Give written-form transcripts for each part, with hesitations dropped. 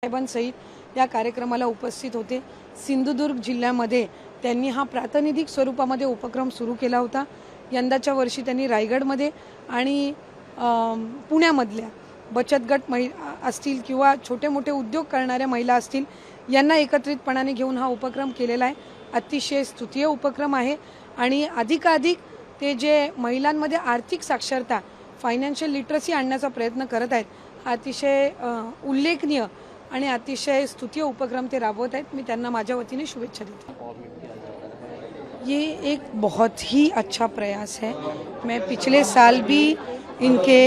साहेबांसहित या कार्यक्रमाला उपस्थित होते। सिंधुदुर्ग जिल्ह्यामध्ये त्यांनी हा प्रातिनिधिक स्वरूपामध्ये उपक्रम सुरू केला होता। यंदाच्या वर्षी त्यांनी रायगडमध्ये आणि पुण्यामधल्या बचत गट असतील किंवा छोटे मोठे उद्योग करणाऱ्या महिला असतील यांना एकत्रितपणाने घेऊन हा उपक्रम केलेला आहे। अतिशय स्तुतीय उपक्रम आहे आणि अधिकाधिक ते जे महिलांमध्ये आर्थिक साक्षरता फायनान्शियल लिटरसी आणण्याचा प्रयत्न करत आहेत, हा अतिशय उल्लेखनीय आणि अतिशय स्तुतीय उपक्रम ते राबवत आहेत। मी त्यांना माझ्या वतीने शुभेच्छा देते। ये एक बहुत ही अच्छा प्रयास है। मैं पिछले साल भी इनके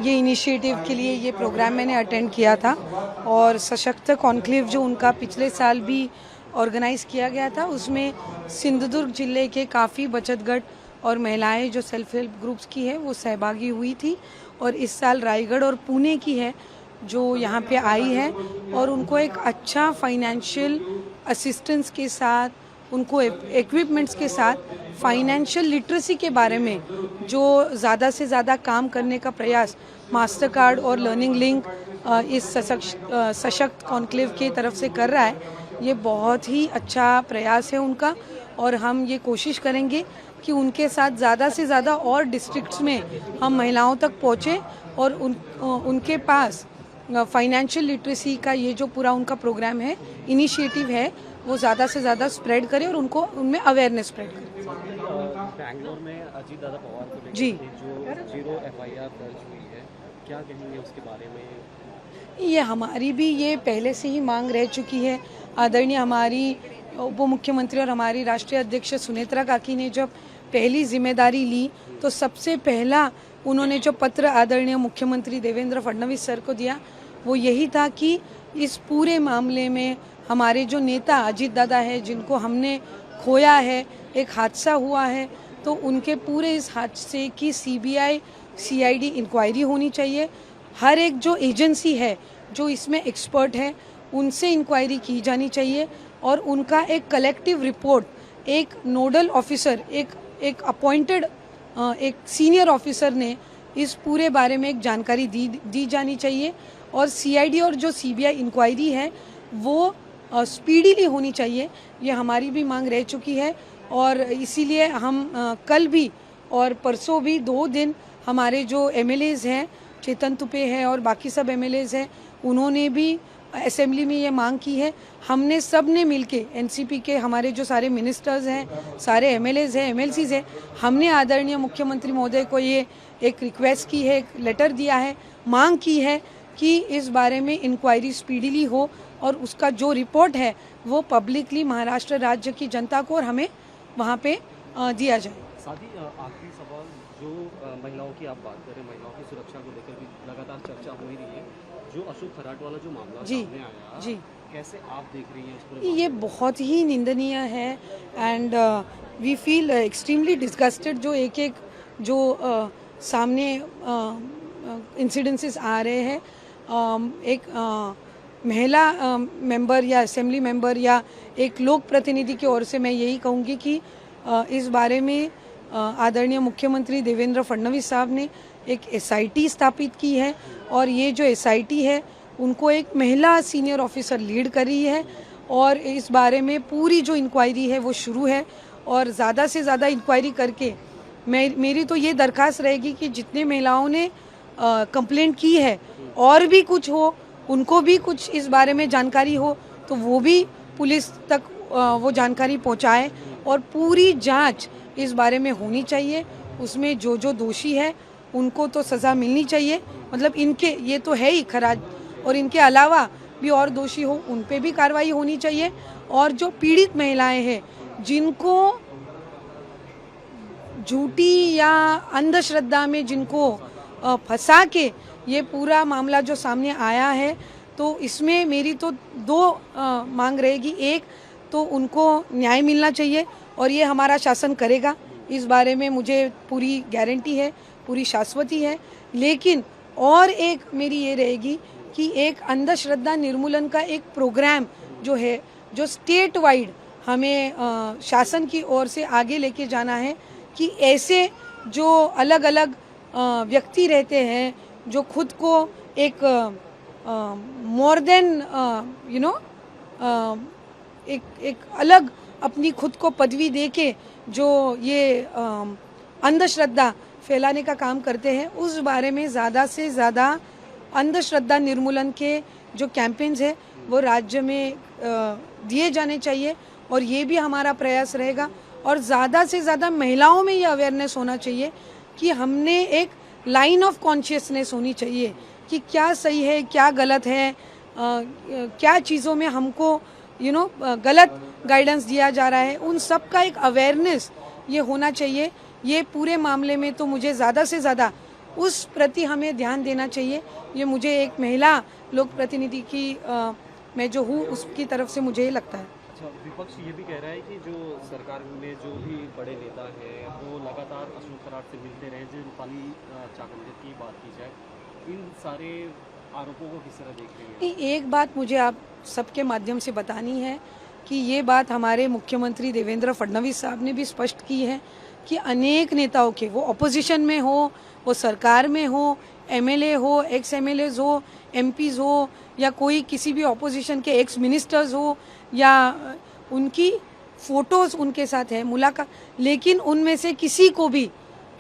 ये इनिशिएटिव के लिए ये प्रोग्राम मैंने अटेंड किया था और सशक्त कॉन्क्लेव जो उनका पिछले साल भी ऑर्गेनाइज़ किया गया था, उसमें सिंधुदुर्ग जिले के काफ़ी बचत गट और महिलाएं जो सेल्फ हेल्प ग्रुप्स की है वो सहभागी हुई थी। और इस साल रायगढ़ और पुणे की है जो यहाँ पे आई है और उनको एक अच्छा फाइनेंशियल असिस्टेंस के साथ, उनको इक्विपमेंट्स के साथ फाइनेंशियल लिटरेसी के बारे में जो ज़्यादा से ज़्यादा काम करने का प्रयास मास्टर कार्ड और लर्निंग लिंक इस सशक्त कॉन्क्लेव की तरफ से कर रहा है, ये बहुत ही अच्छा प्रयास है उनका। और हम ये कोशिश करेंगे कि उनके साथ ज़्यादा से ज़्यादा और डिस्ट्रिक्ट्स में हम महिलाओं तक पहुँचें और उनके पास फाइनेंशियल लिटरेसी का ये जो पूरा उनका प्रोग्राम है, इनिशिएटिव है, वो ज़्यादा से ज़्यादा स्प्रेड करें और उनको उनमें अवेयरनेस स्प्रेड करें। बैंगलोर में अजीत दादा पवार को लेकर जी जो 0 FIR दर्ज हुई है, क्या कहेंगे उसके बारे में? ये हमारी भी ये पहले से ही मांग रह चुकी है। आदरणीय हमारी उप मुख्यमंत्री और हमारी राष्ट्रीय अध्यक्ष सुनेत्रा काकी ने जब पहली जिम्मेदारी ली तो सबसे पहला उन्होंने जो पत्र आदरणीय मुख्यमंत्री देवेंद्र फडणवीस सर को दिया वो यही था कि इस पूरे मामले में हमारे जो नेता अजीत दादा है, जिनको हमने खोया है, एक हादसा हुआ है, तो उनके पूरे इस हादसे की CBI CID इंक्वायरी होनी चाहिए। हर एक जो एजेंसी है जो इसमें एक्सपर्ट है उनसे इंक्वायरी की जानी चाहिए और उनका एक कलेक्टिव रिपोर्ट, एक नोडल ऑफिसर, एक अपॉइंटेड एक सीनियर ऑफिसर ने इस पूरे बारे में एक जानकारी दी जानी चाहिए। और CID और जो CBI इंक्वायरी है वो स्पीडीली होनी चाहिए, ये हमारी भी मांग रह चुकी है। और इसीलिए हम कल भी और परसों भी 2 दिन हमारे जो MLAs हैं, चेतन तुपे है और बाकी सब MLAs हैं, उन्होंने भी असेंबली में ये मांग की है। हमने सब ने मिलके NCP के हमारे जो सारे मिनिस्टर्स हैं, सारे MLAs हैं, MLCs हैं, हमने आदरणीय मुख्यमंत्री महोदय को ये एक रिक्वेस्ट की है, एक लेटर दिया है, मांग की है कि इस बारे में इंक्वायरी स्पीडीली हो और उसका जो रिपोर्ट है वो पब्लिकली महाराष्ट्र राज्य की जनता को और हमें वहाँ पे दिया जाए। साथ ही आखिरी सवाल, जो महिलाओं की आप बात करें, महिलाओं की सुरक्षा को लेकर भी लगातार चर्चा हो ही रही है, जो अशोक खराट वाला जो मामला सामने आया, जी कैसे आप देख रही हैं उस पर? ये बहुत ही निंदनीय है and we feel extremely disgusted. जो एक जो सामने इंसिडेंसेस आ रहे हैं, एक महिला मेंबर या असेंबली मेंबर या एक लोक प्रतिनिधि की ओर से मैं यही कहूँगी कि इस बारे में आदरणीय मुख्यमंत्री देवेंद्र फडणवीस साहब ने एक SIT स्थापित की है और ये जो SIT है उनको एक महिला सीनियर ऑफिसर लीड कर रही है और इस बारे में पूरी जो इंक्वायरी है वो शुरू है। और ज़्यादा से ज़्यादा इंक्वायरी करके मेरी तो ये दरख्वास्त रहेगी कि जितने महिलाओं ने कंप्लेंट की है और भी कुछ हो, उनको भी कुछ इस बारे में जानकारी हो तो वो भी पुलिस तक वो जानकारी पहुंचाए और पूरी जांच इस बारे में होनी चाहिए। उसमें जो दोषी है उनको तो सज़ा मिलनी चाहिए, मतलब इनके ये तो है ही खराज, और इनके अलावा भी और दोषी हो उन पे भी कार्रवाई होनी चाहिए। और जो पीड़ित महिलाएं हैं जिनको झूठी या अंधश्रद्धा में जिनको फंसा के ये पूरा मामला जो सामने आया है, तो इसमें मेरी तो 2 मांग रहेगी। एक तो उनको न्याय मिलना चाहिए और ये हमारा शासन करेगा, इस बारे में मुझे पूरी गारंटी है, पूरी शाश्वती है। लेकिन और एक मेरी ये रहेगी कि एक अंधश्रद्धा निर्मूलन का एक प्रोग्राम जो है, जो स्टेट वाइड हमें शासन की ओर से आगे लेके जाना है कि ऐसे जो अलग अलग व्यक्ति रहते हैं जो खुद को एक मोर देन एक अलग अपनी खुद को पदवी देके जो ये अंधश्रद्धा फैलाने का काम करते हैं, उस बारे में ज़्यादा से ज़्यादा अंधश्रद्धा निर्मूलन के जो कैंपेन्स है वो राज्य में दिए जाने चाहिए। और ये भी हमारा प्रयास रहेगा और ज़्यादा से ज़्यादा महिलाओं में ये अवेयरनेस होना चाहिए कि हमने एक लाइन ऑफ कॉन्शियसनेस होनी चाहिए कि क्या सही है, क्या गलत है, क्या चीज़ों में हमको गलत गाइडेंस दिया जा रहा है, उन सब का एक अवेयरनेस ये होना चाहिए। ये पूरे मामले में तो मुझे ज़्यादा से ज़्यादा उस प्रति हमें ध्यान देना चाहिए। ये मुझे एक महिला लोक प्रतिनिधि की मैं जो हूँ उसकी तरफ से मुझे ये लगता है। अच्छा, विपक्ष ये भी कह रहा है कि जो सरकार में जो भी बड़े नेता हैं वो लगातार अशोक खराट से मिलते रहे। जो रूपाली चाकंदर की बात की जाए, इन सारे आरोपों को किस तरह देख रही हैं? एक बात मुझे आप सबके माध्यम से बतानी है कि ये बात हमारे मुख्यमंत्री देवेंद्र फडणवीस साहब ने भी स्पष्ट की है कि अनेक नेताओं के, वो ऑपोजिशन में हो, वो सरकार में हो, एमएलए हो, एक्स एमएलएज हो, एमपीज हो, या कोई किसी भी ऑपोजिशन के एक्स मिनिस्टर्स हो, या उनकी फ़ोटोज़ उनके साथ है, मुलाकात, लेकिन उनमें से किसी को भी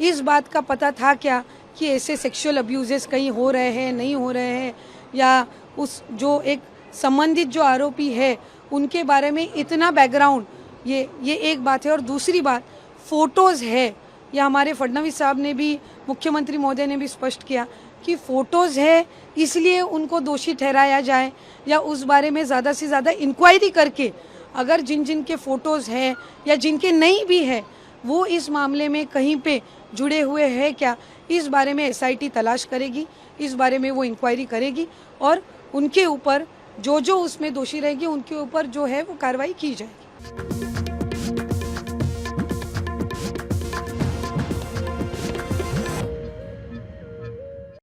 इस बात का पता था क्या कि ऐसे सेक्सुअल अब्यूजेस कहीं हो रहे हैं, नहीं हो रहे हैं, या उस जो एक संबंधित जो आरोपी है उनके बारे में इतना बैकग्राउंड, ये एक बात है। और दूसरी बात, फ़ोटोज़ है, या हमारे फडणवीस साहब ने भी, मुख्यमंत्री महोदय ने भी स्पष्ट किया कि फ़ोटोज़ है इसलिए उनको दोषी ठहराया जाए, या उस बारे में ज़्यादा से ज़्यादा इंक्वायरी करके अगर जिन जिन के फ़ोटोज़ हैं या जिनके नहीं भी है वो इस मामले में कहीं पे जुड़े हुए हैं क्या, इस बारे में एसआईटी तलाश करेगी, इस बारे में वो इंक्वायरी करेगी और उनके ऊपर जो जो उसमें दोषी रहेगी उनके ऊपर जो है वो कार्रवाई की जाएगी।